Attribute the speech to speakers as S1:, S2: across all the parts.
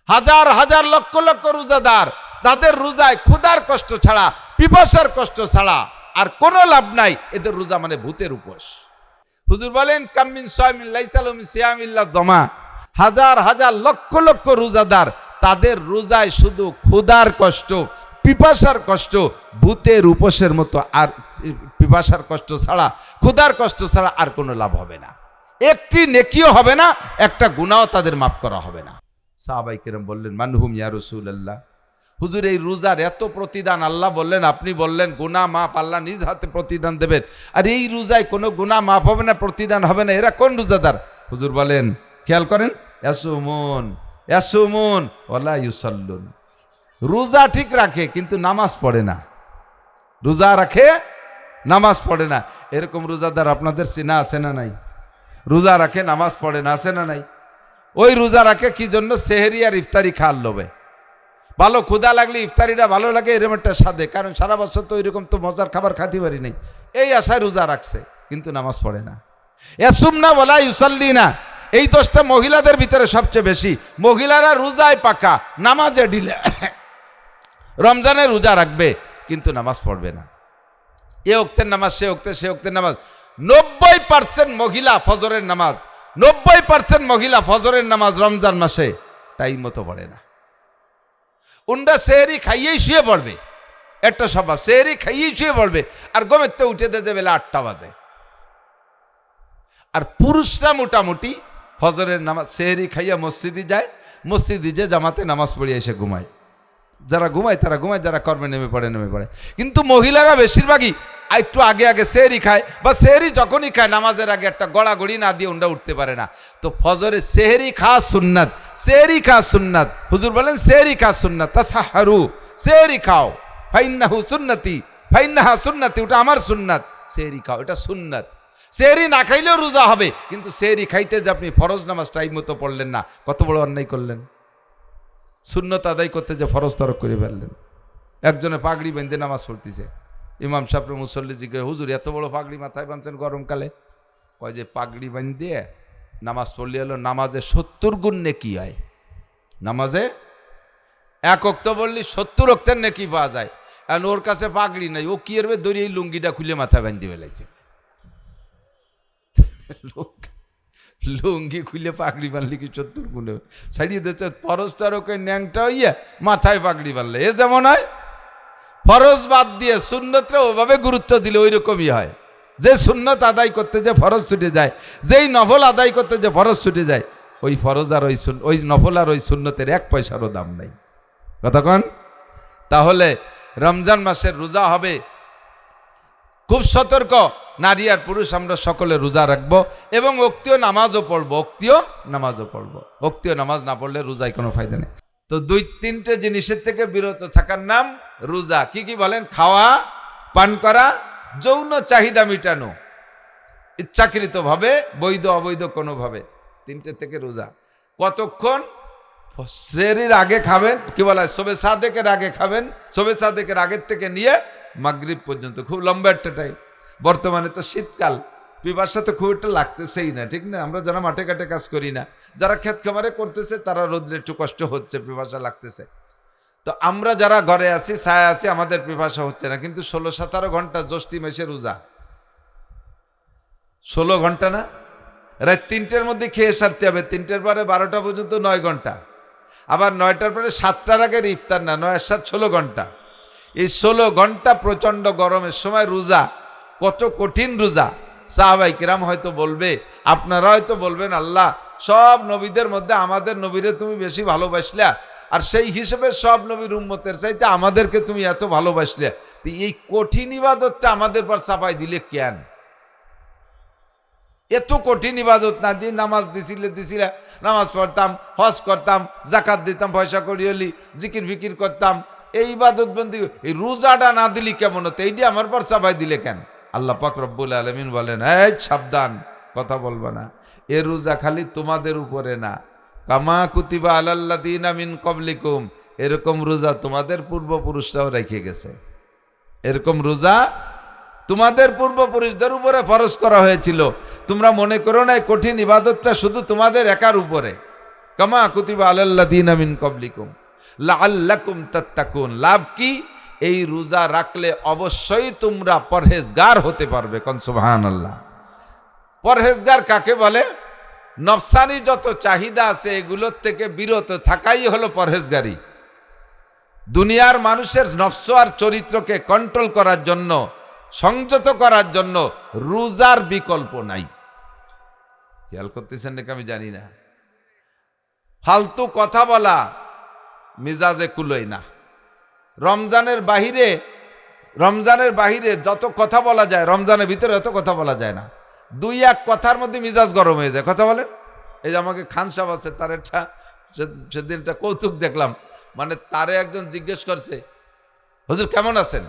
S1: হাজার হাজার লক্ষ লক্ষ রোজাদার, তাদের রোজায় ক্ষুধার কষ্ট ছাড়া, পিপাসার কষ্ট ছাড়া আর কোনো লাভ নাই। এদের রোজা মানে ভূতের উপোস। হুজুর বলেন কামিন সাইমিন লাইসা লাহু মিন সিয়ামিল্লাহ দমা, হাজার হাজার লক্ষ লক্ষ রোজাদার, তাদের রোজায় শুধু ক্ষুধার কষ্ট, পিপাসার কষ্ট, ভূতের উপোসের মতো। আর পিপাসার কষ্ট ছাড়া, ক্ষুধার কষ্ট ছাড়া আর কোনো লাভ হবে না। একটি নেকিও হবে না, একটা গুনাহও তাদের মাফ করা হবে না। সাহাবায়ে কেরাম বললেন মানহুম ইয়া রাসূলুল্লাহ, হুজুর এই রোজার এত প্রতিদান আল্লাহ বললেন, আপনি বললেন গুনাহ মাফ, আল্লাহ নিজ হাতে প্রতিদান দেবেন, আর এই রোজায় কোনো গুনাহ মাফ হবে না, প্রতিদান হবে না, এরা কোন রোজাদার? হুজুর বলেন খেয়াল করেন, ইয়াসুমুন ইয়াসুমুন ওয়ালা ইউসাল্লুন, রোজা ঠিক রাখে কিন্তু নামাজ পড়ে না। রোজা রাখে, নামাজ পড়ে না। এরকম রোজাদার আপনাদের চেনা আছে না নাই? রোজা রাখে, নামাজ পড়ে না, আছে না নাই? ওই রোজা রাখে কি জন্য? সেহরি আর ইফতারি খাওয়ার লোভে। ভালো ক্ষুধা লাগলে ইফতারিটা ভালো লাগে, এরকম একটা স্বাদে, কারণ সারা বছর তো ওইরকম তো মজার খাবার খাতে পারি নাই, এই আশায় রোজা রাখছে কিন্তু নামাজ পড়ে না। ইয়াসুমনা ওয়ালা ইউসাল্লিনা, এই দোষটা মহিলাদের ভিতরে সবচেয়ে বেশি। মহিলারা রোজায় পাকা, নামাজে ঢিলে। রমজানে রোজা রাখবে কিন্তু নামাজ পড়বে না। এ ওক্তের নামাজ, সে ওক্তের নামাজ। 90% মহিলা ফজরের নামাজ, 90% মহিলা ফজরের নামাজ রমজান মাসে টাইম মতো পড়ে না। উন্ডা সেহরি খাইয়েই শুয়ে পড়বে, একটা স্বভাব, সেহরি খাইয়েই শুয়ে পড়বে, আর গমেতে উঠে দেবে বেলা 8টা বাজে। আর পুরুষরা মোটামুটি ফজরের নামাজ সেহরি খাইয়া মসজিদে যায়, মসজিদে যে জামাতে নামাজ পড়িয়ে এসে ঘুমায়। যারা ঘুমায় তারা ঘুমায়, যারা কর্মে নেমে পড়ে। কিন্তু মহিলারা বেশিরভাগই একটু আগে আগে সেহরি খায়, বা সেহরি যখনই খায় নামাজের আগে একটা গড়াগড়ি না দিয়ে উন্ডা উঠতে পারে না। তো ফজরে সেহরি খাওয়া সুন্নাত, সেহরি খাওয়া সুন্নাত। হুজুর বলেন সেহরি খাওয়া সুন্নাত, তাসাহারু, সেহরি খাও, ফাইন্নাহু সুন্নতি, ফাইন্নাহা সুন্নতি, ওটা আমার সুন্নাত। সেহরি খাও, এটা সুন্নাত। সেহরি না খাইলেও রোজা হবে, কিন্তু সেহরি খাইতে যে আপনি ফরজ নামাজ টাইম মতো পড়লেন না, কত বড় অন্যায় করলেন। সুন্নত আদায় করতে যে ফরজ তরক করে ফেললেন। একজনে পাগড়ি বেঁধে নামাজ পড়তেছে, ইমাম সাহেব মুসল্লি জিজ্ঞেস, হুজুর এত বড় পাগড়ি মাথায় বাঁধছেন গরমকালে? কয় যে পাগড়ি বাঁধে নামাজ পড়লে হলো নামাজে 70 গুণ নেকি হয়। নামাজে 1 ওয়াক্ত বললি 70 ওয়াক্তের নেকি পাওয়া যায়। আর ওর কাছে পাগড়ি নাই, ও কি এরবে দড়ি এই লুঙ্গিটা খুলে মাথায় বাঁধতে ফেলাইছে। লুঙ্গি খুলে পাগড়ি বাঁধলি কি 70 গুণে ছাড়িয়ে দিচ্ছে? ফরজ তরকের ন্যাংটা হইয়া মাথায় পাগড়ি বাঁধলে এ যেমন হয়, ফরজ বাদ দিয়ে সুন্নতরা ওভাবে গুরুত্ব দিলে ওই রকমই হয়। যে সুন্নত আদায় করতে যে ফরজ ছুটে যায়, যেই নফল আদায় করতে যে ফরজ ছুটে যায়, ওই ফরজ আর ওই নফল আর ওই সুন্নতের 1 পয়সারও দাম নাই। কতক্ষণ? তাহলে রমজান মাসের রোজা হবে খুব সতর্ক, নারী আর পুরুষ আমরা সকলে রোজা রাখবো এবং ওক্তীয় নামাজও পড়বো। ওক্তীয় নামাজ না পড়লে রোজায় কোনো ফায়দা নেই। তো 2-3টে জিনিসের থেকে বিরত থাকার নাম রোজা। কি কি বলেন? খাওয়া, পান করা, যৌন চাহিদা মেটানো ইচ্ছাকৃত ভাবে, বৈধ অবৈধ কোনোভাবে, 3টে থেকে রোজা। কতক্ষণ? সেহরির আগে খাবেন, কি বলা হয়, শবে সাদেকের আগে খাবেন, শবে সাদেকের আগের থেকে নিয়ে মাগরিব পর্যন্ত, খুব লম্বা একটা টাইম। বর্তমানে তো শীতকাল, পিপাসা তো খুব একটা লাগতেছেই না, ঠিক না? আমরা যারা মাঠে ঘাটে কাজ করি না, যারা ক্ষেত খামারে করতেছে, তারা রোদ্রে একটু কষ্ট হচ্ছে, পিপাসা লাগতেছে। তো আমরা যারা ঘরে আছি, ছায়া আছি, আমাদের পিপাসা হচ্ছে না। কিন্তু 16-17 ঘন্টা জ্যৈষ্ঠী মাসে রোজা, 16 ঘন্টা না? রাত 3টের মধ্যে খেয়ে সারতে হবে, 3টের পরে 12টা পর্যন্ত 9 ঘন্টা, আবার 9টার পরে 7টার আগের ইফতার না, 9 আর 7 16 ঘন্টা। এই 16 ঘন্টা প্রচন্ড গরমের সময় রোজা, কত কঠিন রোজা। সাহাবায়ে কিরাম হয়তো বলবে, আপনারা হয়তো বলবেন, আল্লাহ সব নবীদের মধ্যে আমাদের নবীরে তুমি বেশি ভালোবাসলা, আর সেই হিসেবে সব নবীর উম্মতের চাইতে আমাদেরকে তুমি এত ভালোবাসলে, তো এই কঠিন ইবাদতটা আমাদের পর চাপাই দিলে কেন? এত কঠিন ইবাদত না দিয়ে নামাজ দিছিলে, নামাজ পড়তাম, হজ করতাম, জাকাত দিতাম, পয়সা করি হলি, জিকির ফিকির করতাম, এই ইবাদত বন্দি, এই রোজাটা না দিলি কেমন হতো? এইটি আমার পর চাপাই দিলে কেন? আল্লাহ পাক রব্বুল আলামিন বলেন, এই সাবধান, কথা বলবা না, এ রোজা খালি তোমাদের উপরে না, কামা কুতিবা আলাল্লাযিনা মিন ক্বাবলিকুম, এরকম রোজা তোমাদের পূর্বপুরুষরাও রেখে গেছে। এরকম রোজা তোমাদের পূর্বপুরুষদের উপরে ফরজ করা হয়েছিল। তোমরা মনে করো না কঠিন ইবাদতটা শুধু তোমাদের একার উপরে, কামা কুতিবা আলাল্লাযীনা মিন ক্বাবলিকুম লাআল্লাকুম তাত্তাকুন। লাভ কি? এই রোজা রাখলে অবশ্যই তোমরা পরহেজগার হতে পারবে। কোন সুবহানাল্লাহ। পরহেজগার কাকে বলে? নফসানি যত চাহিদা আছে এগুলোর থেকে বিরত থাকাই হলো পরহেজগারি। দুনিয়ার মানুষের নফস আর চরিত্রকে কন্ট্রোল করার জন্য, সংযত করার জন্য রোজার বিকল্প নাই। খেয়াল করতেছেন নাকি আমি জানি না। ফালতু কথা বলা মিজাজে কুলোয় না। রমজানের বাহিরে যত কথা বলা যায় রমজানের ভিতরে অত কথা বলা যায় না। দুই এক কথার মধ্যে মিজাজ গরম হয়ে যায়। কথা বলেন। এই যে আমাকে খান সাহেব আছে, তার একটা সেদিন একটা কৌতুক দেখলাম। মানে তারে একজন জিজ্ঞেস করছে, হুজুর কেমন আছেন?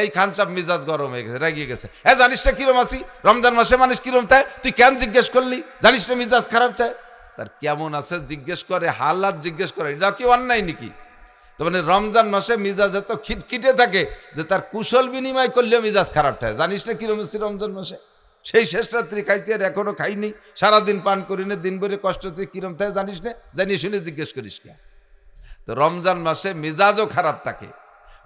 S1: এই খান সাহেব মিজাজ গরম হয়ে গেছে, রেগে গেছে। জানিস না কিরম আছি? রমজান মাসে মানুষ কিরম চায়, তুই কেন জিজ্ঞেস করলি? জানিস না মিজাজ খারাপ চায়? তার কেমন আছে জিজ্ঞেস করে, হালাত জিজ্ঞেস করে, এটা কি অন্যায় নাকি? তো মানে রমজান মাসে মিজাজ এত খিটখিটে থাকে যে তার কুশল বিনিময় করলেও মিজাজ খারাপ থাকে। জানিস না কিরম আছি রমজান মাসে? সেই শেষ রাত্রি খাইছি আর এখনো খাইনি, সারাদিন পান করি না, দিন ভরে কষ্ট হচ্ছে, কিরম থাকে জানিস না? জানিয়ে শুনে জিজ্ঞেস করিস না। তো রমজান মাসে মিজাজও খারাপ থাকে,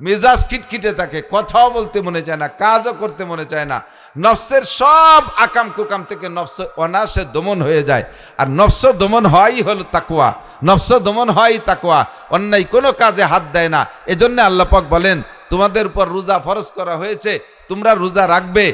S1: মিজাজ খিটখিটে থাকে, কথাও বলতে মনে চায় না, কাজও করতে মনে চায় না। নফসের সব আকাম কুকাম থেকে নফস অনায়াসে দমন হয়ে যায়। আর নফস দমন হওয়াই হলো তাকওয়া, নফস দমন হওয়াই তাকওয়া। অন্যায় কোনো কাজে হাত দেয় না। এজন্য আল্লাহ পাক বলেন তোমাদের উপর রোজা ফরজ করা হয়েছে, তোমরা রোজা রাখবে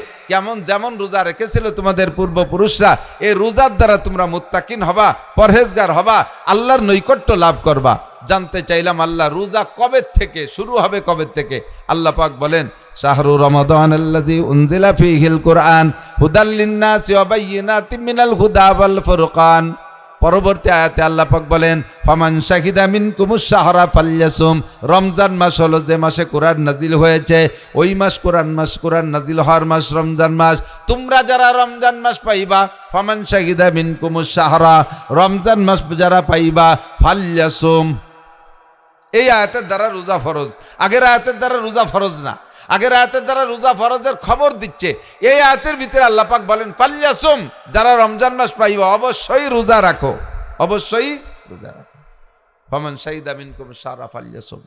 S1: যেমন রোজা রেখেছিল তোমাদের পূর্বপুরুষরা। এই রোজার দ্বারা তোমরা মুত্তাকিন হবা, পরহেজগার হবা, আল্লাহর নৈকট্য লাভ করবা। জানতে চাইলাম আল্লাহ রোজা কবে থেকে শুরু হবে, কবে থেকে? আল্লাহ পাক বলেন শাহরু রমাদানাল্লাযী উনজিলা ফীহিল কুরআন হুদাল লিন-নাসি ওয়া বায়্যিনাতিম মিনাল হুদা ওয়াল ফুরকান। পরবর্তী আয়াতে আল্লাহ পাক বলেন ফামান শাহিদা মিনকুমুশ শাহরা ফালইয়াসুম। রমজান মাস হলো যে মাসে কোরআন নাজিল হয়েছে, ওই মাস কোরআন নাজিল হওয়ার মাস রমজান মাস। তোমরা যারা রমজান মাস পাইবা, ফামান শাহিদা মিনকুমুশ শাহরা, রমজান মাস যারা পাইবা, ফালইয়াসুম। এই আয়াতের দ্বারা রোজা ফরজ। আগের আয়াতের দ্বারা রোজা ফরজ না। আগের আয়াতের দ্বারা রোজা ফরজের খবর দিচ্ছে। এই আয়াতের ভিতরে আল্লাহ পাক বলেন ফালইয়াসুম, যারা রমজান মাস পাইবা অবশ্যই রোজা রাখো, অবশ্যই রোজা রাখো। ফামান শাহিদা মিনকুম শাহরা ফালইয়াসুম।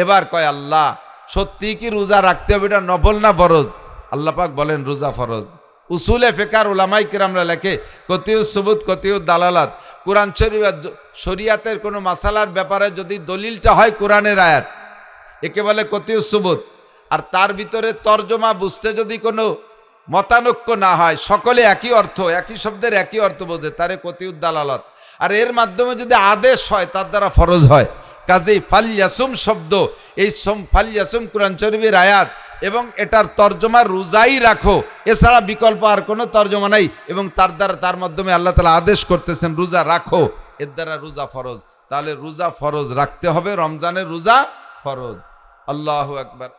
S1: এবার কয় আল্লাহ সত্যি কি রোজা রাখতে হবে? এটা নফল না ফরজ? আল্লাহ পাক বলেন রোজা ফরজ। উসুলে ফিকার উলামাই কিরামরা লেখে কতিউ সুবুত কতিউ দালালাত। কোরআন শরীফ শরিয়াতের কোনো মাসালার ব্যাপারে যদি দলিলটা হয় কোরআনের আয়াত, একে বলে কতিউ সুবুত। আর তার ভিতরে তর্জমা বুঝতে যদি কোনো মতানৈক্য না হয়, সকলে একই অর্থ, একই শব্দের একই অর্থ বোঝে, তারে কতিউ দালালাত। আর এর মাধ্যমে যদি আদেশ হয় তার দ্বারা ফরজ হয়। কাজেই ফালইয়াসুম শব্দ, এই ফালইয়াসুম কোরআন শরীফের আয়াত এবং এটার তর্জমা রোজাই রাখো, এছাড়া বিকল্প আর কোনো তর্জমা নাই। এবং তার মাধ্যমে আল্লাহ তাআলা আদেশ করতেছেন রোজা রাখো, এর দ্বারা রোজা ফরজ। তাহলে রোজা ফরজ রাখতে হবে, রমজানের রোজা ফরজ। আল্লাহু আকবার।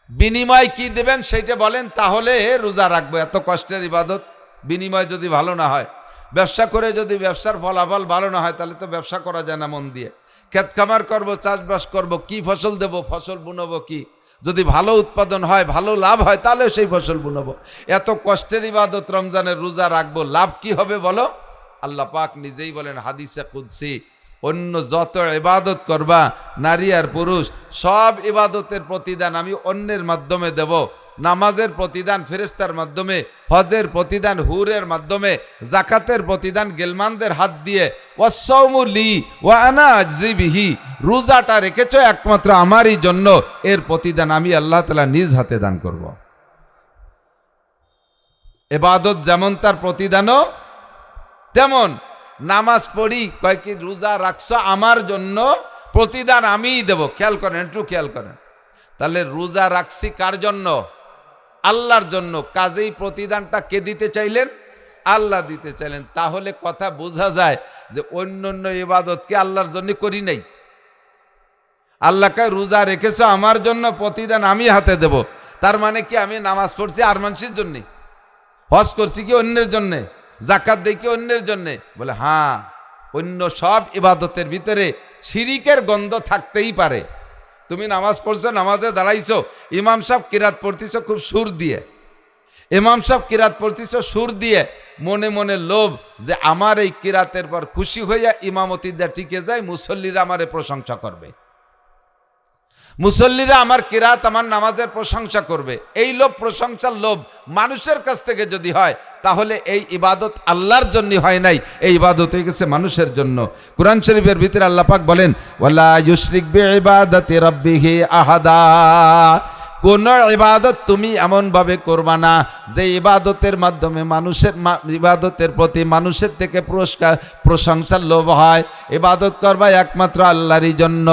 S1: বিনিময় কি দেবেন সেইটা বলেন, তাহলে রোজা রাখবো। এত কষ্টের ইবাদত, বিনিময় যদি ভালো না হয়, ব্যবসা করে যদি ব্যবসার ফলাফল ভালো না হয়, তাহলে তো ব্যবসা করা যায় না মন দিয়ে। ক্ষেত খামার করবো, চাষবাস করব, কি ফসল দেব, ফসল বুনবো কি? যদি ভালো উৎপাদন হয়, ভালো লাভ হয়, তাহলে সেই ফসল বুনবো। এত কষ্টের ইবাদত রমজানের রোজা রাখবো, লাভ কি হবে বলো? আল্লাহ পাক নিজেই বলেন হাদিসে কুদসি, অন্য যত ইবাদত করবা নারী আর পুরুষ, সব ইবাদতের প্রতিদান আমি অন্যের মাধ্যমে দেব। নামাজের প্রতিদান ফেরেশতার মাধ্যমে, হজের প্রতিদান হুরের মাধ্যমে, জাকাতের প্রতিদান গেলমানদের হাত দিয়ে। ওয়াসসাউমু লি ওয়া আনা আজজি বিহি, রোজাটা রেখেছো একমাত্র আমারই জন্য, এর প্রতিদান আমি আল্লাহ তাআলা নিজ হাতে দান করব। ইবাদত যেমন তার প্রতিদানও তেমন। নামাজ পড়ি, কয় কি রোজা রাখছো আমার জন্য, প্রতিদান আমিই দেব। খেয়াল করেন, একটু খেয়াল করেন। তাহলে রোজা রাখছি কার জন্য? আল্লাহর জন্য। কাজেই প্রতিদানটা কে দিতে চাইলেন? আল্লাহ দিতে চাইলেন। তাহলে কথা বোঝা যায় যে অন্য ইবাদতকে আল্লাহর জন্য করি নাই। আল্লাহকে রোজা রেখেছো আমার জন্য, প্রতিদান আমি হাতে দেব। তার মানে কি আমি নামাজ পড়ছি আর মানুষের জন্য? হজ করছি কি অন্যের জন্যে? জাকাত দেই কি অন্যের জন্যে? বলে হ্যাঁ, অন্য সব ইবাদতের ভিতরে শিরিকের গন্ধ থাকতেই পারে। তুমি নামাজ পড়ছো, নামাজে দাঁড়াইছো, ইমাম সাহেব কিরাত পড়তেছো খুব সুর দিয়ে, ইমাম সাহেব কিরাত পড়তেছ সুর দিয়ে, মনে মনে লোভ যে আমার এই কিরাতের পর খুশি হইয়া ইমামতি দেয়া টিকে যায়, মুসল্লিরা আমারে প্রশংসা করবে, মুসল্লিরা আমার কিরাত আমার নামাজের প্রশংসা করবে। এই লোভ, প্রশংসার লোভ মানুষের কাছ থেকে যদি হয় তাহলে এই ইবাদত আল্লাহর জন্য হয় নাই, এই ইবাদত হয়ে গেছে মানুষের জন্য। কুরআন শরীফের ভিতরে আল্লাহ পাক বলেন, ওয়ালা ইউশরিক বিইবাদাতি রাব্বিহি আহাদা, কোন ইবাদত তুমি এমনভাবে করবা না যে ইবাদতের মাধ্যমে মানুষের ইবাদতের প্রতি মানুষের থেকে পুরস্কার প্রশংসার লোভ হয়। ইবাদত করবা একমাত্র আল্লাহরই জন্য,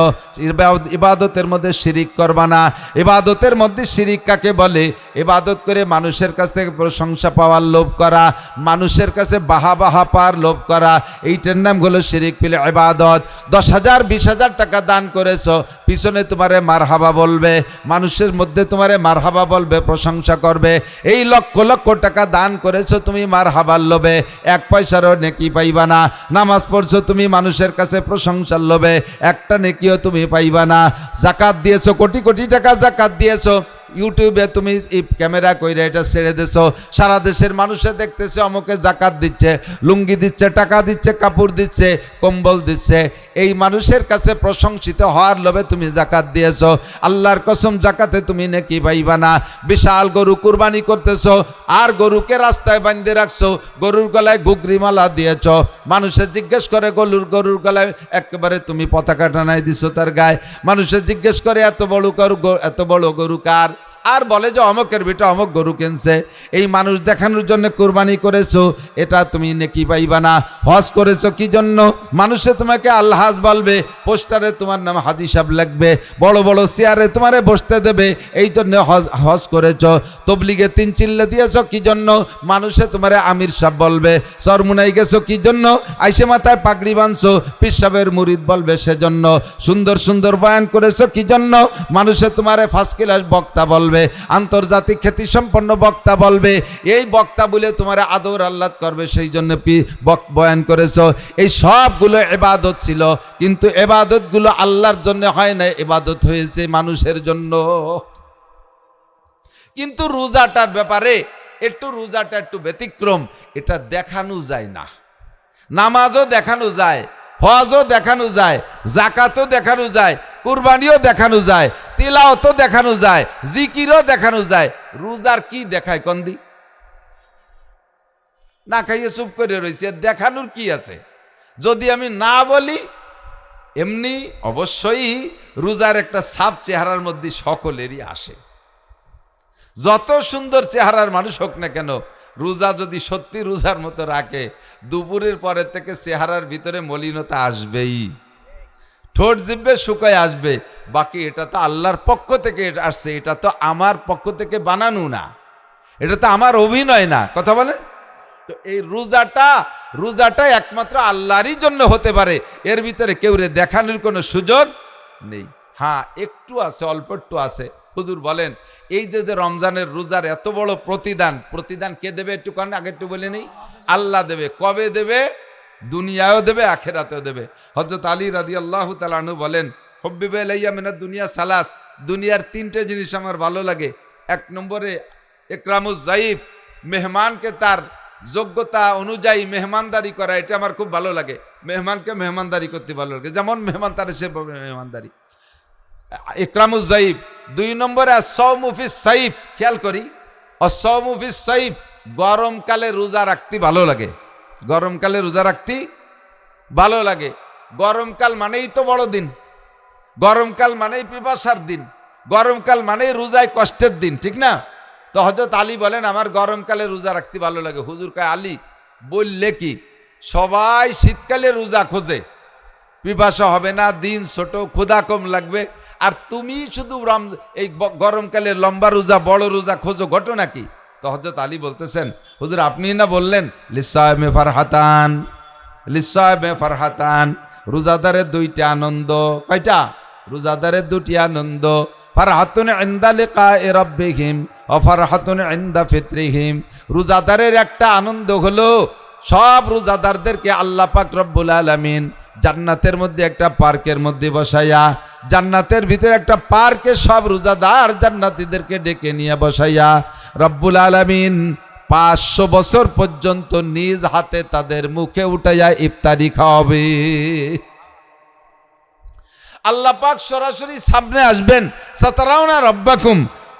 S1: ইবাদতের মধ্যে শিরিক করবা না। ইবাদতের মধ্যে শিরিক কাকে বলে? ইবাদত করে মানুষের কাছ থেকে প্রশংসা পাওয়ার লোভ করা, মানুষের কাছে বাহা পাওয়ার লোভ করা, এইটার নাম হলো শিরিক ফিল ইবাদত। 10,000 20,000 টাকা দান করেছো, পিছনে তোমারে মারহাবা বলবে, মানুষের মধ্যে তোমারে মারহাবা বলবে, প্রশংসা করবে। এই লক্ষ লক্ষ টাকা দান করেছো তুমি মারহাবার লোভে, 1 পয়সারও নেকি পাইবা না। নামাজ পড়ছো তুমি মানুষের কাছে প্রশংসার লোভে, একটা নেকিও তুমি পাইবা না। যাকাত দিয়েছো, কোটি কোটি টাকা যাকাত দিয়েছো, ইউটিউবে তুমি ক্যামেরা কইরা এটা ছেড়ে দিছো, সারা দেশের মানুষে দেখতেছে অমুকে যাকাত দিচ্ছে, লুঙ্গি দিচ্ছে, টাকা দিচ্ছে, কাপড় দিচ্ছে, কম্বল দিচ্ছে। এই মানুষের কাছে প্রশংসিত হওয়ার লোভে তুমি যাকাত দিয়েছো, আল্লাহর কসম যাকাতে তুমি নেকি পাইবা না। বিশাল গরু কুরবানি করতেছো আর গরুকে রাস্তায় বাঁধে রাখছো, গরুর গলায় ঘুগরি মালা দিয়েছো, মানুষে জিজ্ঞেস করে গরুর গলায় একেবারে তুমি পতাকা টানাই দিছো তার গায়ে। মানুষে জিজ্ঞেস করে এত বড় গরু কার? আর বলে যে অমকের বেটা অমক গরু কিনছে। এই মানুষ দেখানোর জন্য কুরবানি করেছো, এটা তুমি নেকি পাইবা না। হজ করেছো কি জন্য? মানুষে তোমাকে আল্লাহাজ বলবে, পোস্টারে তোমার নাম হাজি সাহেব লাগবে, বড় বড় চেয়ারে তোমারে বসতে দেবে, এই জন্য হজ করেছো। তবলিগে 3 চিল্লা দিয়েছো কি জন্য? মানুষে তোমারে আমির সাহেব বলবে। চরমুনাই গেছো কি জন্য? আইসে মাথায় পাগড়ি বাঁধছো, পীর সাহেবের মুরিদ বলবে সেজন্য। সুন্দর সুন্দর বয়ান করেছো কি জন্য? মানুষে তোমারে ফার্স্ট ক্লাস বক্তা বলবে, আন্তর্জাতিক খ্যাতি সম্পন্ন বক্তা বলবে। এই বক্তা বলে তোমার আদর আল্লাহ করবে, সেই জন্য বয়ান করেছো। এই সবগুলো ইবাদত ছিল, কিন্তু ইবাদতগুলো আল্লাহর জন্য হয় না, ইবাদত হয়েছে মানুষের জন্য। কিন্তু রোজাটার ব্যাপারে রোজাটা একটু ব্যতিক্রম, এটা দেখানো যায় না। নামাজও দেখানো যায়, হজও দেখানো যায়, যাকাতও দেখানো যায়, কুরবানিও দেখানো যায়, তিলাওয়াতও দেখানো যায়, জিকিরও দেখানো যায়। রোজার কি দেখায় কন্দি? না খাইয়ে চুপ করে রয়েছে, দেখানোর কি আছে? যদি আমি না বলি, এমনি অবশ্যই রোজার একটা ছাপ চেহারার মধ্যে সকলেরই আসে। যত সুন্দর চেহারার মানুষ হোক না কেন, রোজা যদি সত্যি রোজার মতো রাখে, দুপুরের পরের থেকে চেহারার ভিতরে মলিনতা আসবেই, ঠোঁট জিভে শুকায় আসবে। বাকি এটা তো আল্লাহর পক্ষ থেকে আসছে, এটা তো আমার পক্ষ থেকে বানানো না, এটা তো আমার অভিনয় না। কথা বলেন তো? এই রোজাটা একমাত্র আল্লাহরই জন্য হতে পারে, এর ভিতরে কেউ দেখানোর কোনো সুযোগ নেই। হ্যাঁ, একটু আছে, অল্প একটু আছে। হুজুর বলেন, এই যে রমজানের রোজার এত বড় প্রতিদান কে দেবে? একটু কারণ আগে একটু বলে নেই, আল্লাহ দেবে। কবে দেবে? দুনিয়াও দেবে, আখেরাতেও দেবে। হযরত আলী রাদিয়াল্লাহু তাআলা আনহু বলেন, হুব্বিবা ইলাইয়া মিনাদ দুনিয়া সালাস, দুনিয়ার 3টে জিনিস আমার ভালো লাগে। 1 নম্বরে ইকরামুজ যায়িফ, মেহমানকে তার যোগ্যতা অনুযায়ী মেহমানদারি করা, এটা আমার খুব ভালো লাগে। মেহমানকে মেহমানদারি করতে ভালো লাগে, যেমন মেহমান তার সেভাবে মেহমানদারি, ইকরামুজ যায়িফ। 2 নম্বরে আস-সাওমু ফিস সাইফ, খেয়াল করি, আস-সাওমু ফিস সাইফ, গরমকালে রোজা রাখতে ভালো লাগে। গরমকালে রোজা রাখতে ভালো লাগে। গরমকাল মানেই তো বড় দিন, গরমকাল মানেই পিপাসার দিন, গরমকাল মানেই রোজায় কষ্টের দিন, ঠিক না? তো হযরত আলী বলেন, আমার গরমকালে রোজা রাখতে ভালো লাগে। হুজুর কয়, আলী বললে কি? সবাই শীতকালে রোজা খোঁজে, পিপাসা হবে না, দিন ছোট, ক্ষুধা কম লাগবে, আর তুমি শুধু এই গরমকালে লম্বা রোজা, বড় রোজা খোঁজো, ঘটনা কি? তো হযরত আলী বলতেছেন, হুজুর আপনি না বললেন লিসাইমে ফারহাতান, লিসাইমে ফারহাতান, রোজাদারের 2টি আনন্দ। কয়টা? রোজাদারের 2টি আনন্দ। ফারহাতুন ইনদা লিকায়ে রাব্বিহিম ওয়া ফারহাতুন ইনদা ফিতরিহিম। রোজাদারের একটা আনন্দ হলো, সব রোজাদারদেরকে আল্লাহ পাক রব্বুল আলামিন জান্নাতের মধ্যে একটা পার্কের মধ্যে বসাইয়া, জান্নাতের ভিতরে একটা পার্কে সব রোজাদার জান্নাতীদেরকে ডেকে নিয়ে বসাইয়া রব্বুল আলামিন 500 বছর পর্যন্ত নিজ হাতে তাদের মুখে উঠাইয়া ইফতারি খাওয়াবে। আল্লাহ পাক সরাসরি সামনে আসবেন, সাতারাউনা রব্বাকুম,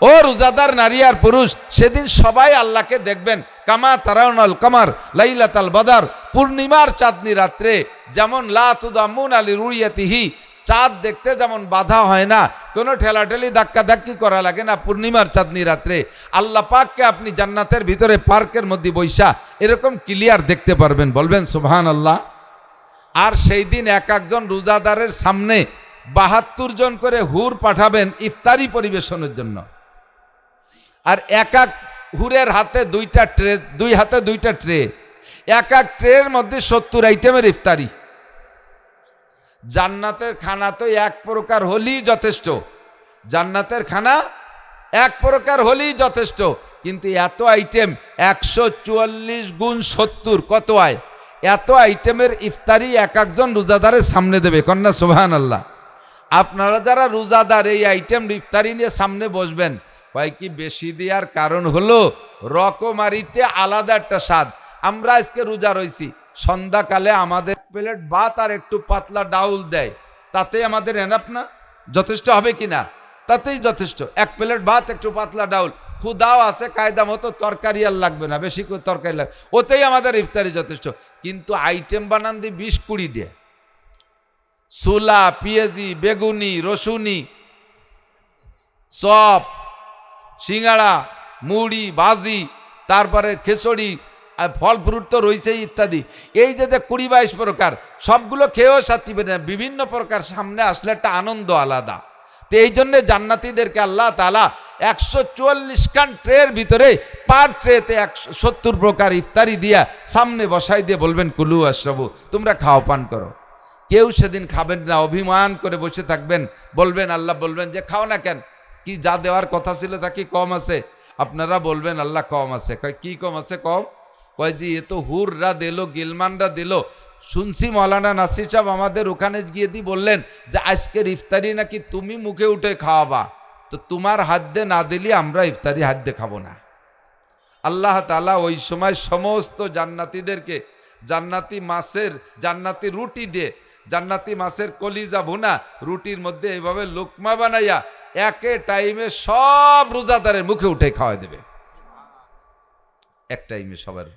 S1: ও রোজাদার নারী আর পুরুষ, সেদিন সবাই আল্লাহকে দেখবেন। কামা তারাউনাল কামার লাইলাতাল বদর, পূর্ণিমার চাঁদনি রাত্রে যেমন লা তুদাম্মুন আলি রুইয়াতিহি, চাঁদ দেখতে যেমন বাধা হয় না, কোনো ঠেলাঠেলি ধাক্কাধাক্কি করা লাগে না, পূর্ণিমার চাঁদনি রাত্রে আল্লাহ পাককে আপনি জান্নাতের ভিতরে পার্কের মধ্যে বৈশা এরকম ক্লিয়ার দেখতে পারবেন। বলবেন সুবহানাল্লাহ। আর সেই দিন এক একজন রোজাদারের সামনে 72 জন করে হুর পাঠাবেন ইফতারি পরিবেশনের জন্য। আর এক এক হুরের হাতে 2টা ট্রে, 2 হাতে 2টা ট্রে, এক এক ট্রের মধ্যে 70 আইটেমের ইফতারি। জান্নাতের খানা তো এক প্রকার হলেই যথেষ্ট, জান্নাতের খানা এক প্রকার হলেই যথেষ্ট, কিন্তু এত আইটেম 144 গুণ 70 কত হয়? এত আইটেমের ইফতারি এক একজন রোজাদারের সামনে দেবে। কন্যা সুবহানাল্লাহ। আপনারা যারা রোজাদার এই আইটেম ইফতারি নিয়ে সামনে বসবেন, কয় কি বেশি দেওয়ার কারণ হলো রকমারিতে আলাদা একটা স্বাদ। আমরা আজকে রোজা রয়েছি, সন্ধ্যাকালে আমাদের প্লেট ভাত আর একটু পাতলা ডাউল দেয়, তাতে আমাদের এনাফ না? যথেষ্ট হবে কিনা? তাতেই যথেষ্ট। এক প্লেট ভাত একটু পাতলা ডাউল, ক্ষুদাও আছে, কায়দা মতো তরকারি আর লাগবে না, বেশি করে তরকারি লাগবে, ওতেই আমাদের ইফতারি যথেষ্ট। কিন্তু আইটেম বানান দি 20-20 দিয়ে, ছোলা, পেঁয়াজি, বেগুনি, রসুনি, চপ, সিঙ্গাড়া, মুড়ি, ভাজি, তারপরে খিচুড়ি, আর ফল ফ্রুট তো রয়েছেই ইত্যাদি। এই যে 20-22 প্রকার, সবগুলো খেয়েও শান্তি পেবে না। বিভিন্ন প্রকার সামনে আসলে একটা আনন্দ আলাদা। তো এই জন্যে জান্নাতীদেরকে আল্লাহ তাআলা 144 খান ট্রের ভিতরে পার ট্রেতে 170 প্রকার ইফতারি দিয়া সামনে বসাই দিয়ে বলবেন কুলু আশরাবু, তোমরা খাও পান করো। কেউ সেদিন খাবেন না, অভিমান করে বসে থাকবেন, বলবেন, আল্লাহ বলবেন যে খাও না কেন, কি যা দেওয়ার কথা ছিল তা কি কম আছে? আপনারা বলবেন আল্লাহ কম আছে। কয় কি কম আছে? কম কয় জি এ তো হুররা দিল, গিলমানরা দিল। শুনছি মৌলানা নাসির সাহেব আমাদের ওখানে গিয়ে দিয়ে বললেন যে আজকের ইফতারি নাকি তুমি মুখে উঠে খাওয়াবা, তো তোমার হাত দিয়ে না দিলে আমরা ইফতারি হাত দিয়ে খাবো না। আল্লাহ তাআলা ওই সময় সমস্ত জান্নাতীদেরকে জান্নাতি মাছের, জান্নাতি রুটি দিয়ে, জান্নাতি মাছের কলিজা ভুনা রুটির মধ্যে এইভাবে লোকমা বানাইয়া একে টাইমে সব রোজাদারের মুখে উঠে খাওয়াই দেবে, এক টাইমে সবার।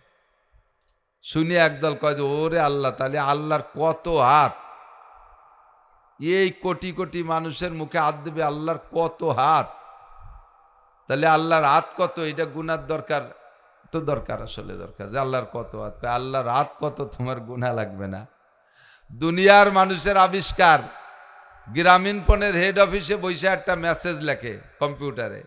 S1: শুনে একদল কয় যে ওরে আল্লাহ, তাহলে আল্লাহর কত হাত, এই কোটি কোটি মানুষের মুখে হাত দেবে আল্লাহর কত হাত, তাহলে আল্লাহর হাত কত? এটা গুনার দরকার তো দরকার, আসলে দরকার যে আল্লাহর কত হাত। আল্লাহর হাত কত তোমার গুনাহ লাগবে না। দুনিয়ার মানুষের আবিষ্কার, গ্রামীণ ফোনের হেড অফিসে বসে একটা মেসেজ লেখে কম্পিউটারে,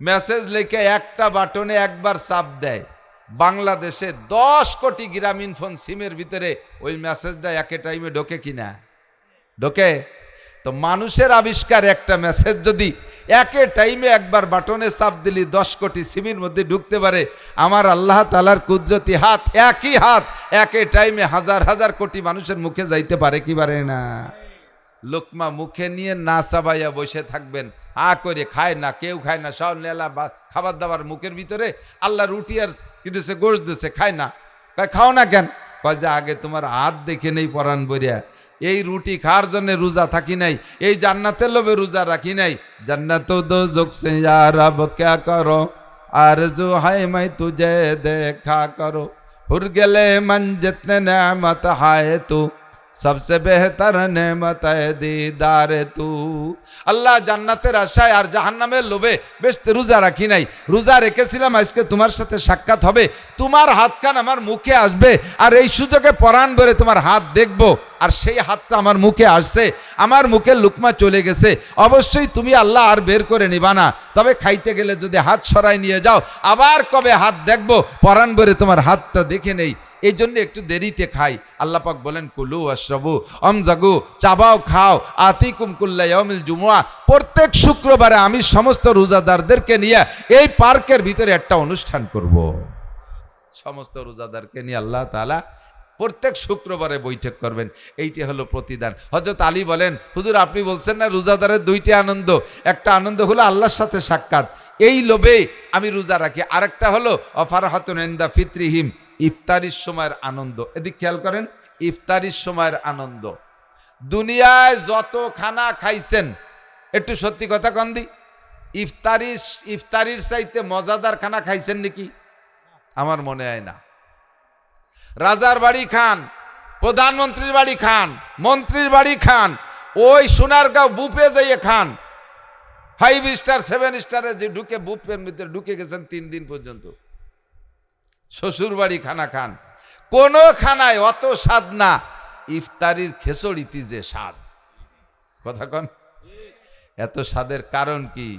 S1: মেসেজ লিখে একটা বাটনে একবার চাপ দেয়। বাংলাদেশে 10 কোটি গ্রামীণ ফোন সিমের ভিতরে ওই মেসেজটা একে টাইমে ঢোকে কিনা? ঢোকে। তো মানুষের আবিষ্কার একটা মেসেজ যদি একে টাইমে একবার বাটনে চাপ দিলি 10 কোটি সিমের মধ্যে ঢুকতে পারে, আমার আল্লাহ তাআলার কুদরতি হাত, একই হাত একে টাইমে হাজার হাজার কোটি মানুষের মুখে যাইতে পারে কি পারে না? লোকমা মুখে নিয়ে না চাবাইয়া বসে থাকবেন, করে খায় না, কেউ খায় না, সব লেলা খাবার দাবার মুখের ভিতরে। আল্লাহ রুটি আর কি দিছে? গোশ দিছে, খায় না। কয় খাও না কেন? কয় যে আগে তোমার হাত দেখে নেই পরাণ বরিয়া, এই রুটি খাওয়ার জন্য রোজা থাকি নাই, এই জান্নাতের লোভে রোজা রাখি নাই। জান্নাত দোজখ সে ইয়া রব ক্যা করো, আরজু হায় মাই তুঝে দেখা করো, হুর গেলে মন জিতনে নেমত হায় তু, सबसे बेहतर नेमत है दीदार तू। আল্লাহ জান্নাতের আশায় আর জাহান্নামের লোভে বেশ রোজা রাখি নাই, রোজা রেখেছিলাম, আজকে তোমার সাথে সাক্ষাৎ হবে, তোমার হাতখান আমার মুখে আসবে, আর এই সুযোগে পরাণ ভরে তোমার হাত দেখবো, আর সেই হাতটা আমার মুখে আসছে, আমার মুখে লুকমা চলে গেছে, অবশ্যই তুমি আল্লাহ আর বের করে নিবা না। তবে খাইতে গেলে যদি হাত সরাই নিয়ে যাও, আবার কবে হাত দেখবো, পরাণ ভরে তোমার হাতটা দেখে নেই। এই জন্য একটু দেরিতে খাই। আল্লাহ পাক বলেন কুলু আশরাবু আমজাগু, চাবাও খাও, আতিকুম কুল্লা ইয়াউমিল জুমুআ, প্রত্যেক শুক্রবারে আমি সমস্ত রোজাদারদেরকে নিয়ে এই পার্কের ভিতরে একটা অনুষ্ঠান করব। সমস্ত রোজাদারকে নিয়ে আল্লাহ তাআলা প্রত্যেক শুক্রবারে বৈঠক করবেন, এইটি হলো প্রতিদান। হযরত আলী বলেন, হুজুর আপনি বলছেন না রোজাদারের দুইটি আনন্দ, একটা আনন্দ হলো আল্লাহর সাথে সাক্ষাৎ, এই লোভে আমি রোজা রাখি, আরেকটা হলো অফারাহাতুন ইনদা ফিতরিহিম, ইফতারির সময়ের আনন্দ। এদিক খেয়াল করেন, ইফতারির সময়ের আনন্দ। দুনিয়ায় যত খানা খাইছেন, একটু সত্যি কথা কন দি, ইফতারির চাইতে মজাদার খানা খাইছেন নাকি? আমার মনে হয় না। রাজার বাড়ি খান, প্রধানমন্ত্রীর বাড়ি খান, মন্ত্রীর বাড়ি খান, ওই সোনারগাঁও বুফে যাইয়ে খান, 5 স্টার 7 স্টারে যে ঢুকে বুফের ভিতরে ঢুকে গেছেন 3 দিন পর্যন্ত, শ্বশুর বাড়ি খানা খান, কোন খানায় অত স্বাদ না, ইফতারির খেচড়িতে যে স্বাদ। কথা কন, এত স্বাদের কারণ কি?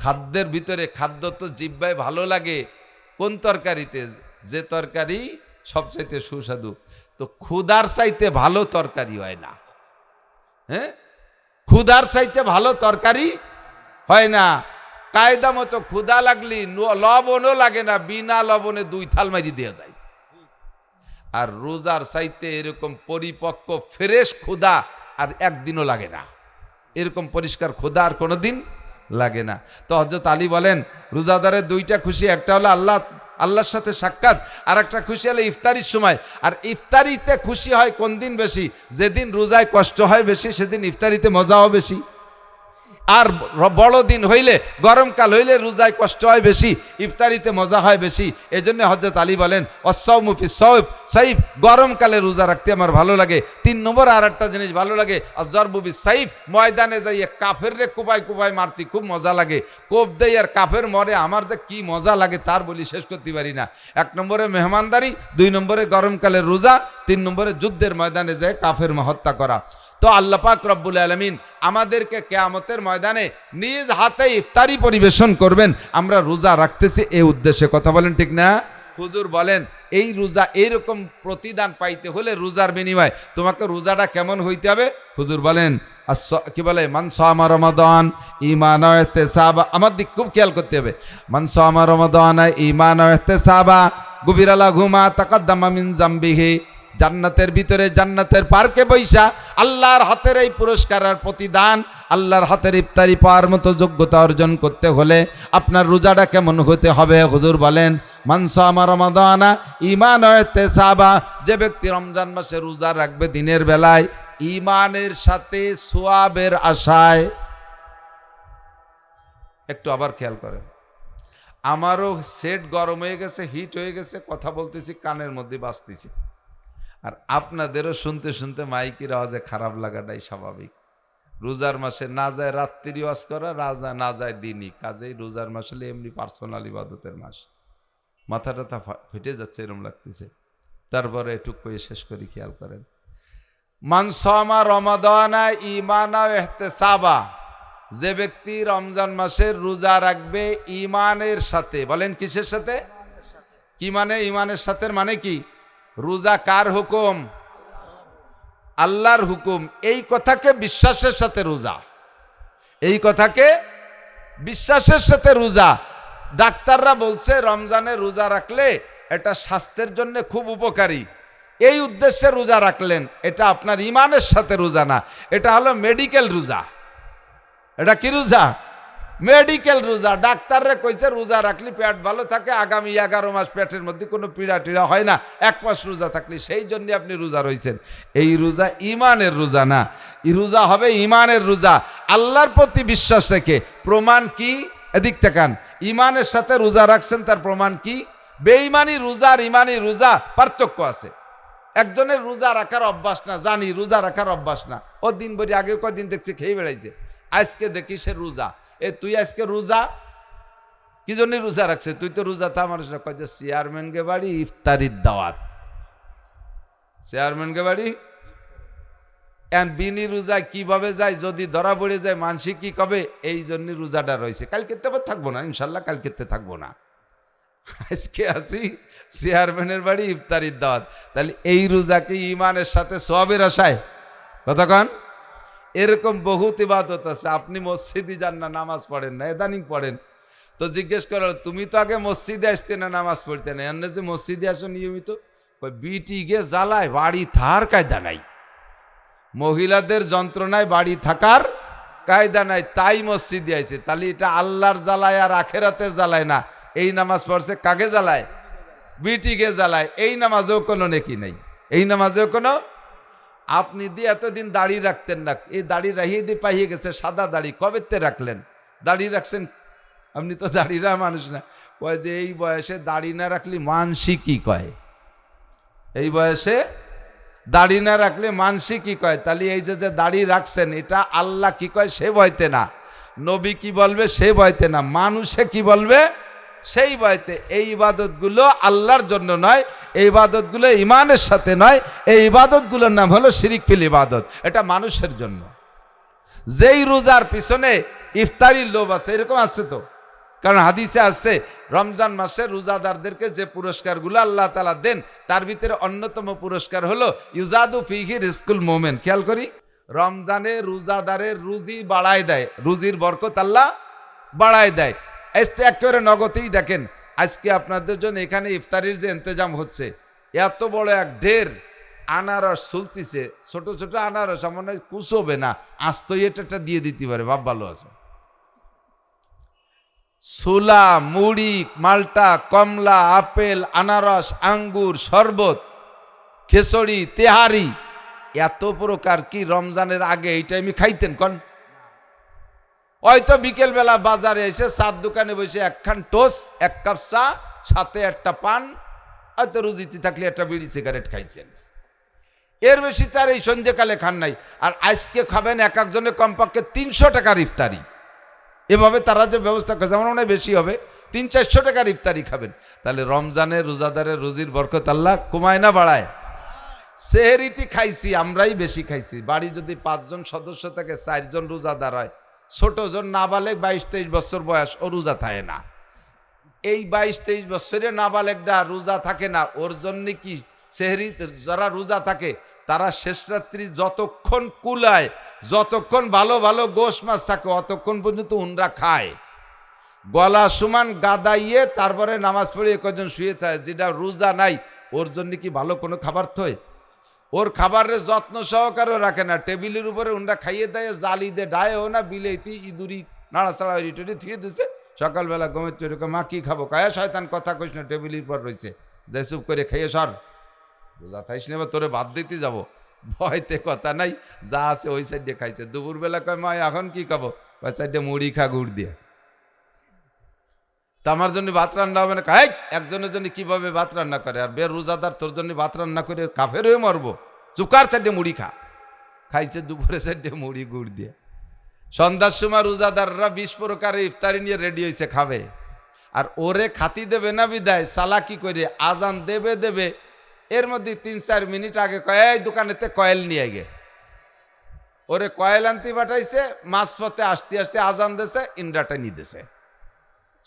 S1: খাদ্যের ভিতরে, খাদ্য তো জিহ্বায় ভালো লাগে কোন তরকারিতে? যে তরকারি সবচাইতে সুস্বাদু। তো ক্ষুধার চাইতে ভালো তরকারি হয় না, হ্যাঁ, ক্ষুধার চাইতে ভালো তরকারি হয় না। কায়দা মতো ক্ষুধা লাগলি লবণও লাগে না, বিনা লবণে 2 থাল মারি দেওয়া যায়। আর রোজার চাইতে এরকম পরিপক্ক ফ্রেশ ক্ষুধা আর একদিনও লাগে না, এরকম পরিষ্কার ক্ষুধা আর কোনোদিন লাগে না। তো হযরত আলী বলেন রোজাদারের দুইটা খুশি, একটা হলো আল্লাহর সাথে সাক্ষাৎ, আর একটা খুশি হলো ইফতারির সময়। আর ইফতারিতে খুশি হয় কোন দিন বেশি? যেদিন রোজায় কষ্ট হয় বেশি, সেদিন ইফতারিতে মজাও বেশি। আর বড় দিন হইলে, গরমকাল হইলে রোজায় কষ্ট হয় বেশি, ইফতারিতে মজা হয় বেশি। এই জন্য হযরত আলী বলেন অসসাউমু ফিস সাইফ, গরমকালে রোজা রাখতে আমার ভালো লাগে। 3 নম্বর আর একটা জিনিস ভালো লাগে, আযযারবু বিস সাইফ, ময়দানে যাইয়ে কাফের রে কুপাই কুপাই মারতে খুব মজা লাগে। কোপ দেই আর কাফের মরে, আমার যে কি মজা লাগে তার বলি শেষ করতে পারি না। 1 নম্বরে মেহমানদারি, 2 নম্বরে গরমকালে রোজা, 3 নম্বরে যুদ্ধের ময়দানে যায় কাফের হত্যা করা। তো আল্লাহ পাক রব্বুল আলামিন আমাদেরকে কিয়ামতের ময়দানে নিজ হাতে ইফতারি পরিবেশন করবেন, আমরা রোজা রাখতেছি এই উদ্দেশ্যে। কথা বলেন ঠিক না? হুজুর বলেন এই রোজা এইরকম প্রতিদান পাইতে হলে রোজার বিনিময় তোমাকে রোজাটা কেমন হইতে হবে? হুজুর বলেন কি বলে, মান সামা রমাদান ঈমানান ওয়া ইহতিসাবা, আমার দিক খুব খেয়াল করতে হবে। মান সামা রমাদান ঈমানান ওয়া ইহতিসাবা গুফিরা লাহু মা তাকাদ্দামা মিন যামবিহি, জান্নাতের ভিতরে, জান্নাতের পার্কে বৈশা আল্লাহর হাতের এই পুরস্কার আর প্রতিদান, আল্লাহর হাতের ইফতারি পাওয়ার মতো যোগ্যতা অর্জন করতে হলে আপনার রোজাটা কেমন হতে হবে? হুজুর বলেন মান সামা রমাদানা ঈমানান ওয়া ইহতিসাবা, যে ব্যক্তি রমজান মাসে রোজা রাখবে দিনের বেলায় ঈমানের সাথে সওয়াবের আশায়। একটু আবার খেয়াল করেন, আমারও সেট গরম হয়ে গেছে, হিট হয়ে গেছে, কথা বলতেছি কানের মধ্যে বাজতেছি, আর আপনাদেরও শুনতে শুনতে মাইকের আওয়াজে খারাপ লাগাটাই স্বাভাবিক। রোজার মাসে না যায় রাত্রি ওয়াজ করা, না যায় দিনই, কাজেই রোজার মাস হলে এমনি পার্সোনাল ইবাদতের মাস। মাথা টাথা ফেটে যাচ্ছে এরকম লাগতেছে। তারপরে একটু কয়ে শেষ করি, খেয়াল করেন, মান সামা রমাদানা ঈমানান ওয়া ইহতিসাবা, যে ব্যক্তি রমজান মাসের রোজা রাখবে ঈমানের সাথে। বলেন কিসের সাথে? কি মানে ঈমানের সাথে? মানে কি? রোজা কার হুকুম? আল্লাহর হুকুম। এই কথাকে বিশ্বাসের সাথে রোজা, এই কথাকে বিশ্বাসের সাথে রোজা। ডাক্তাররা বলছে রমজানে রোজা রাখলে এটা স্বাস্থ্যের জন্য খুব উপকারী, এই উদ্দেশ্যে রোজা রাখলেন, এটা আপনার ঈমানের সাথে রোজা না, এটা হলো মেডিকেল রোজা। এটা কি রোজা? মেডিকেল রোজা। ডাক্তাররা কইছে রোজা রাখলে পেট ভালো থাকে, আগামী 11 মাস পেটের মধ্যে কোনো পীড়া টিড়া হয় না, 1 মাস রোজা থাকলে, সেই জন্য আপনি রোজা রয়েছেন। এই রোজা ঈমানের রোজা না, এই রোজা হবে ঈমানের রোজা, আল্লাহর প্রতি বিশ্বাস রেখে। প্রমাণ কি? এদিক তাকান, ঈমানের সাথে রোজা রাখছেন, তার প্রমাণ কি? বেঈমানি রোজা আর ঈমানি রোজা পার্থক্য আছে। একজনের রোজা রাখার অভ্যাস না, জানি রোজা রাখার অভ্যাস না, ও দিন ভরি আগে কয়দিন দেখছি খেয়ে বেড়াইছে, আজকে দেখি সে রোজা। তুই আজকে রোজা কি জন্য রোজা রাখছে? তুই তো রোজা থা মানুষ না, কয় যে চেয়ারম্যানকে বাড়ি ইফতারির দাওয়াত, চেয়ারম্যানকে বাড়ি। বিনি রোজায় কিভাবে যায়, যদি ধরা পড়ে যায় মানসিক কি কবে, এই জন্য রোজাটা রয়েছে। কালকে থাকবো না ইনশাল্লাহ, কালকে থাকবো না, আজকে আসি চেয়ারম্যানের বাড়ি ইফতারির দাওয়াত। তাহলে এই রোজাকে ঈমানের সাথে সওয়াবের আশায়, কতক্ষণ এরকম বহুত ইবাদত আছে। আপনি মসজিদে যান না, নামাজ পড়েন না, ইদানিং পড়েন, তো জিজ্ঞেস করো তুমি তো আগে মসজিদে আসতে না, নামাজ পড়তে না, এমনি যে মসজিদে আসো নিয়মিত, বিটি গিয়ে জ্বালায় বাড়ি থার কায়দা নাই, মহিলাদের যন্ত্রণায় বাড়ি থাকার কায়দা নাই, তাই মসজিদে আইছে। তাহলে এটা আল্লাহর জ্বালায় আর আখেরাতে জ্বালায় না। এই নামাজ পড়ছে কাকে জ্বালায়? বিটিকে জ্বালায়। এই নামাজেও কোনো নেকি নাই, এই নামাজেও কোনো। আপনি দিয়ে এতদিন দাড়ি রাখতেন না, এই দাড়ি রাখিয়ে দিয়ে পাইয়ে গেছে সাদা দাড়ি, কবেতে রাখলেন? দাড়ি রাখছেন আপনি তো দাড়িরা মানুষ না। কয় যে এই বয়সে দাড়ি না রাখলে মানসি কি কয়, এই বয়সে দাড়ি না রাখলে মানসি কি কয়। তাহলে এই যে দাড়ি রাখছেন এটা আল্লাহ কি কয় সে ভয়তে না, নবী কি বলবে সে ভয়তে না, মানুষে কি বলবে সেই ভয়তে। এই ইবাদতগুলো আল্লাহর জন্য নয়, এই ইবাদতগুলো ইমানের সাথে নয়, এই ইবাদতগুলোর নাম হলো শিরিক ফিল ইবাদত, এটা মানুষের জন্য। যেই রোজার পিছনে ইফতারির লোভ আছে, এরকম আছে তো, কারণ হাদিসে আসছে রমজান মাসে রোজাদারদেরকে যে পুরস্কারগুলো আল্লাহ তাআলা দেন তার ভিতরে অন্যতম পুরস্কার হলো ইউজাদু ফিহি রিজকুল মুমিন। খেয়াল করি, রমজানে রোজাদারের রুজি বাড়ায় দেয়, রুজির বরকত আল্লাহ বাড়ায় দেয়। একেবারে নগদেই দেখেন, আজকে আপনাদের জন্য এখানে ইফতারির যে ইন্তজাম হচ্ছে, এত বড় এক ঢের আনারস চলতিছে, ছোট ছোট আনারস, আমার কুচোবে না, আস্ত এটা দিয়ে দিতে পারে, ভাব ভালো আছে। ছোলা, মুড়ি, মালটা, কমলা, আপেল, আনারস, আঙ্গুর, শরবত, খেচড়ি, তেহারি, এত প্রকার কি রমজানের আগে এই টাইমে খাইতেন? কন হয়তো বিকেলবেলা বাজারে এসে চার দোকানে বসে একখান টোস, এক কাপ চা, সাথে একটা পান, হয়তো রুজিতে থাকলে একটা বিড়ি সিগারেট খাইছেন, এর বেশি তার এই সন্ধ্যেকালে খান নাই। আর আজকে খাবেন এক একজনে কমপক্ষে 300 টাকার ইফতারি, এভাবে তারা যে ব্যবস্থা করছে আমার মনে হয় বেশি হবে, 300-400 টাকার ইফতারি খাবেন। তাহলে রমজানে রোজাদারের রুজির বরকত আল্লাহ কমায় না বাড়ায়? সেহরিতে খাইছি আমরাই বেশি খাইছি। বাড়ি যদি 5 জন সদস্য থাকে, 4 জন রোজাদার হয়, ছোট জন নাবালেগ 22-23 বছর বয়স, ও রোজা থাকে না। এই 22-23 বছরের নাবালেগটা রোজা থাকে না, ওর জন্য কি সেহরি? যারা রোজা থাকে তারা শেষ রাত্রি যতক্ষণ কুলায়, যতক্ষণ ভালো ভালো গোশ মাছ থাকে, অতক্ষণ পর্যন্ত উনরা খায়, গলা সমান গাদাইয়ে তারপরে নামাজ পড়ে কজন শুয়ে থাকে। যেটা রোজা নাই ওর জন্য কি ভালো কোনো খাবার থয়? ওর খাবারের যত্ন সহকারেও রাখে না, টেবিলের উপরে উনরা খাইয়ে দেয়, জালি দিয়ে ডায়েও না, বিলেতি ইঁদুরি নাড়াচাড়া রিটরি থুয়ে দিছে। সকালবেলা গমের তৈরি মা কি খাবো, কায়া শয়তান কথা কইস না, টেবিলের পর রয়েছে, যাই চুপ করে খাইয়ে সর, রোজা থাইস না, তোরে ভাত দিতে যাবো, ভয়তে কথা নাই, যা আছে ওই সাইডে খাইছে। দুপুরবেলা কয় মা এখন কি খাবো, ওই সাইডে মুড়ি খা গুড় দিয়ে। তা আমার জন্য ভাত রান্না হবে না? খাই একজনের জন্য কিভাবে ভাত রান্না করে, আর বের রোজাদার তোর জন্য ভাত রান্না করে কাফের হয়ে মরবো, চুকার সাইডে মুড়ি খা। খাইছে দুপুরে সাইডে মুড়ি গুড় দিয়ে। সন্ধ্যার সময় রোজাদাররা 20 প্রকারের ইফতারি নিয়ে রেডি হয়েছে খাবে, আর ওরে খাতি দেবে না বিদায় চালাকি করে আজান দেবে দেবে, এর মধ্যে 3-4 মিনিট আগে কয় এই দোকানেতে কয়েল নিয়ে গে, ওরে কয়েল আনতে পাঠাইছে, মাঝপথে আসতে আসতে আজান দেছে, ইন্ডাটা নিয়ে দেছে,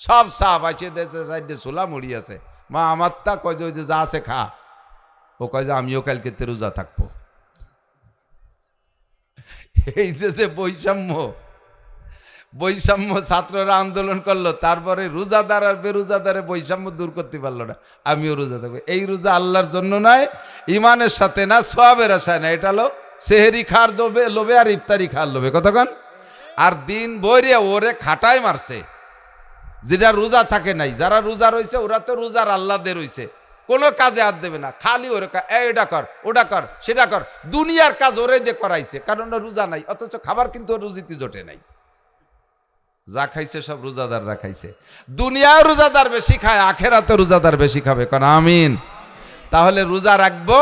S1: সব সাপ আছে দেছে, সাইডে ছোলা মুড়ি আছে। মা আমার তা কয় যে ওই যে যা আছে খা, ও কয় যে আমিও কালকে রোজা থাকবো। এই যে বৈষম্য ছাত্ররা আন্দোলন করলো, তারপরে রোজাদার আর বেরোজাদারে বৈষম্য দূর করতে পারলো না, আমিও রোজা থাকবো। এই রোজা আল্লাহর জন্য নয়, ইমানের সাথে না, সওয়াবের আশায় না, এটা হলো সেহরি খার লোভে আর ইফতারি খার লোভে, কতক্ষণ। আর দিন বইরে ওরে খাটায় মারছে, যেটা রোজা থাকে নাই। যারা রোজা রয়েছে ওরা তো রোজার আল্লাহদের রয়েছে, কোনো কাজে হাত দেবে না, খালি ওরে এটা কর, ওটা কর, সেটা কর, দুনিয়ার কাজ ওরে দিয়ে করাইছে, কারণ রোজা নাই, অথচ খাবার কিন্তু রুজিতে জোটে নাই। যা খাইছে সব রোজাদাররা খাইছে। দুনিয়ায় রোজাদার বেশি খায়, আখেরাতে রোজাদার বেশি খাবে, কারণ আমিন। তাহলে রোজা রাখবো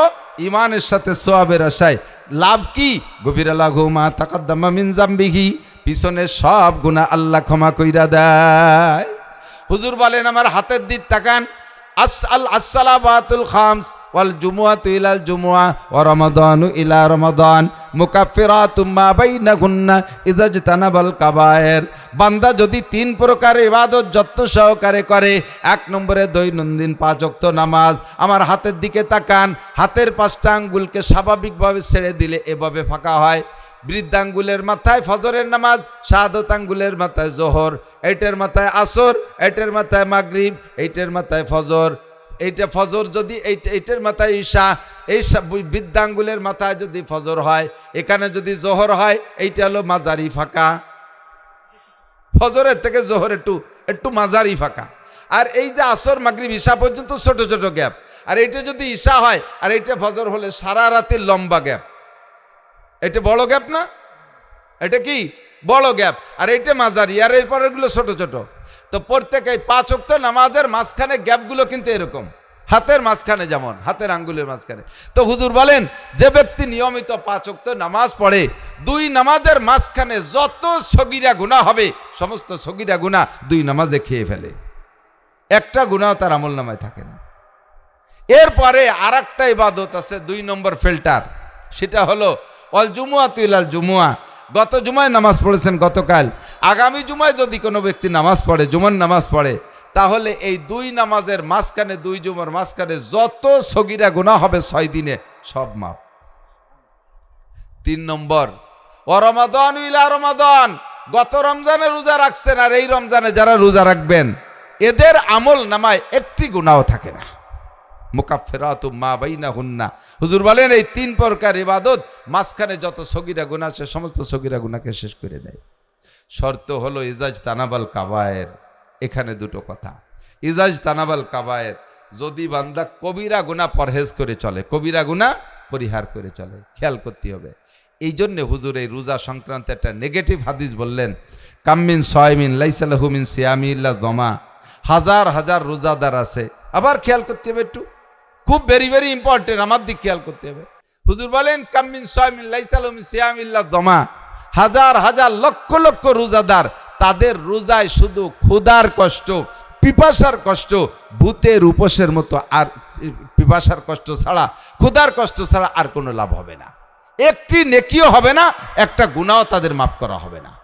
S1: ইমানের সাথে সওয়াবের আশায়। লাভ কি? গভীরা লাঘু মা তাকাদ্দামা মিন জামবিহি, পিছনে সব গুনাহ আল্লাহ ক্ষমা কইরা দেয়। হুজুর বলেন আমার হাতের দিক তাকান, আসসালাবাতুল খামস ওয়াল জুমুআতু ইলাল জুমুআ ওয়া রমাদানু ইলা রমাদান মুকাফফিরাতুম মা বাইনাহুন্না ইযা ইজতানাবাল কাবায়ের। বান্দা যদি 3 প্রকার ইবাদত যত্ন সহকারে করে, 1 নম্বরে দৈনন্দিন 5 ওয়াক্ত নামাজ। আমার হাতের দিকে তাকান, হাতের 5টা আঙ্গুলকে স্বাভাবিকভাবে ছেড়ে দিলে এভাবে ফাঁকা হয়। বৃদ্ধাঙ্গুলের মাথায় ফজরের নামাজ, শাহাদত আঙ্গুলের মাথায় জোহর, এইটার মাথায় আসর, এইটার মাথায় মাগরিব, এইটার মাথায় ফজর। এইটা ফজর যদি এইটার মাথায় ঈশা, এই বৃদ্ধাঙ্গুলের মাথায় যদি ফজর হয়, এখানে যদি জোহর হয়, এইটা হলো মাঝারি ফাঁকা। ফজরের থেকে জোহর একটু মাঝারি ফাঁকা। আর এই যে আসর মাগরিব ঈশা পর্যন্ত ছোট ছোট গ্যাপ। আর এইটা যদি ঈশা হয় আর এইটা ফজর হলে সারা রাতের লম্বা গ্যাপ। এটা বড় গ্যাপ না? এটা কি বড় গ্যাপ? আর এইটা মাঝারি, আর এরপর এগুলো ছোট ছোট। তো প্রত্যেকে 5 ওয়াক্ত নামাজের মাঝখানে গ্যাপগুলো কিন্তু এরকম, হাতের মাঝখানে, যেমন হাতের আঙ্গুলের মাঝখানে। তো হুজুর বলেন, যে ব্যক্তি নিয়মিত 5 ওয়াক্ত নামাজ পড়ে, 2 নামাজের মাঝখানে যত সগীরা গুনাহ হবে, সমস্ত সগীরা গুনাহ 2 নামাজে খেয়ে ফেলে, একটা গুনাহ তার আমলনামায় থাকে না। এরপরে আর একটা ইবাদত আছে 2 নম্বর ফিল্টার, সেটা হলো ওয়াল জুমুআতু ইলাল জুমুআ। গত জুমায় নামাজ পড়েছেন গতকাল, আগামী জুমায় যদি কোনো ব্যক্তি নামাজ পড়ে, জুমার নামাজ পড়ে, তাহলে এই 2 নামাজের মাঝখানে, 2 জুমার মাঝখানে যত সগীরা গুনাহ হবে 6 দিনে সব মাপ। 3 নম্বর ও রমাদান ইলা রমাদান। গত রমজানে রোজা রাখছেন আর এই রমজানে যারা রোজা রাখবেন, এদের আমল নামায় একটি গুনাহ থাকে না। মুকাফফিরাতু মা বাইনাহুন্না। হুজুর বলেন এই 3 প্রকার ইবাদত মাঝখানে যত সগীরা গুনাহ আছে সমস্ত সগীরা গুনাহকে শেষ করে দেয়। শর্ত হলো ইজাজ তানাবাল কাবায়ের। এখানে 2টো কথা। ইজাজ তানাবাল কাবায়ের, যদি বান্দা কবিরা গুনাহ পরহেজ করে চলে, কবিরা গুনাহ পরিহার করে চলে, খেয়াল করতে হবে। এই জন্য হুজুর এই রোজা সংক্রান্ত একটা নেগেটিভ হাদিস বললেন, কাম্মিন সায়মিন লাইসা লাহু মিন সিয়ামি ইল্লা যমা। হাজার হাজার রোজাদার আছে, আবার খেয়াল করতে হবে একটু, খুব ভেরি ভেরি ইম্পর্টেন্ট, আমার দিক খেয়াল করতে হবে। হুজুর বলেন, কাম্মিন সায়মিন লাইসা লাহু মিন সিয়ামি ইল্লা যমা। হাজার হাজার লক্ষ লক্ষ রোজাদার, তাদের রোজায় শুধু ক্ষুধার কষ্ট, পিপাসার কষ্ট, ভূতের উপোসের মতো। আর পিপাসার কষ্ট ছাড়া, ক্ষুধার কষ্ট ছাড়া আর কোনো লাভ হবে না। একটি নেকিও হবে না, একটা গুনাহও তাদের মাফ করা হবে না।